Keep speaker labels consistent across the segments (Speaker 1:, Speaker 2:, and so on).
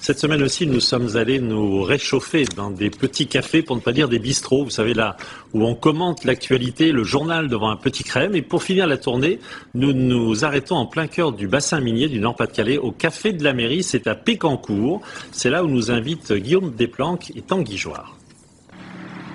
Speaker 1: Cette semaine aussi, nous sommes allés nous réchauffer dans des petits cafés, pour ne pas dire des bistrots. Vous savez, là où on commente l'actualité, le journal devant un petit crème. Et pour finir la tournée, nous nous arrêtons en plein cœur du bassin minier du Nord-Pas-de-Calais, au Café de la Mairie. C'est à Pécancourt. C'est là où nous invitent Guillaume Desplanques et Tanguy Joire.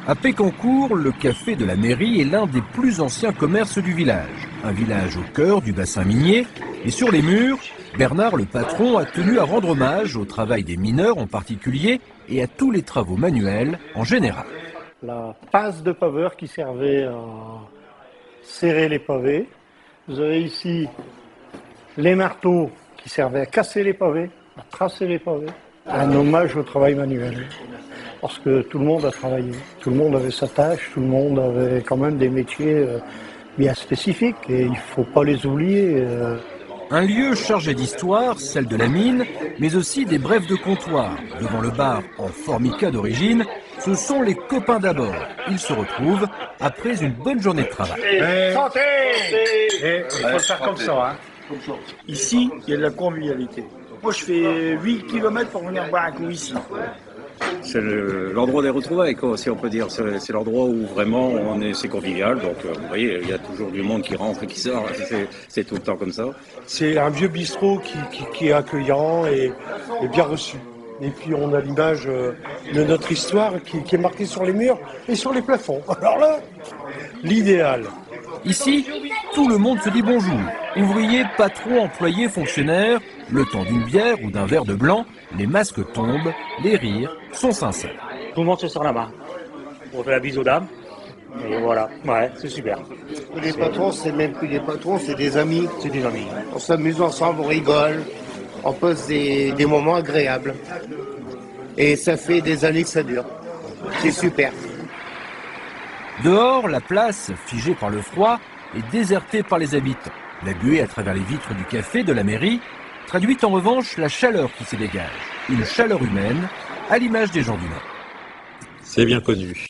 Speaker 2: À Pécancourt, le Café de la Mairie est l'un des plus anciens commerces du village. Un village au cœur du bassin minier. Et sur les murs, Bernard, le patron, a tenu à rendre hommage au travail des mineurs en particulier et à tous les travaux manuels en général.
Speaker 3: La passe de paveur qui servait à serrer les pavés. Vous avez ici les marteaux qui servaient à casser les pavés, à tracer les pavés. Un hommage au travail manuel. Parce que tout le monde a travaillé, tout le monde avait sa tâche, tout le monde avait quand même des métiers bien spécifiques et il ne faut pas les oublier.
Speaker 2: Un lieu chargé d'histoire, celle de la mine, mais aussi des brèves de comptoir. Devant le bar en formica d'origine, ce sont les copains d'abord. Ils se retrouvent après une bonne journée de travail.
Speaker 3: Santé! Il faut le faire comme ça. Hein.
Speaker 4: Ici, il y a de la convivialité. Moi, je fais 8 km pour venir boire un coup ici.
Speaker 5: C'est l'endroit des retrouvailles, quoi, si on peut dire. C'est l'endroit où vraiment c'est convivial. Donc, vous voyez, il y a toujours du monde qui rentre et qui sort. C'est tout le temps comme ça.
Speaker 6: C'est un vieux bistrot qui est accueillant et bien reçu. Et puis, on a l'image de notre histoire qui est marquée sur les murs et sur les plafonds. Alors là, l'idéal.
Speaker 2: Ici, tout le monde se dit bonjour. Ouvriers, patrons, employés, fonctionnaires. Le temps d'une bière ou d'un verre de blanc, les masques tombent, les rires sont sincères.
Speaker 7: Tout le monde se sort la main. On fait la bise aux dames. Et voilà, ouais, c'est super.
Speaker 8: Les patrons, c'est même plus des patrons, c'est des amis.
Speaker 7: C'est des amis.
Speaker 8: On s'amuse ensemble, on rigole, on passe des moments agréables. Et ça fait des années que ça dure. C'est super.
Speaker 2: Dehors, la place, figée par le froid, est désertée par les habitants. La buée à travers les vitres du café de la mairie traduit en revanche la chaleur qui s'y dégage. Une chaleur humaine, à l'image des gens du Nord.
Speaker 1: C'est bien connu.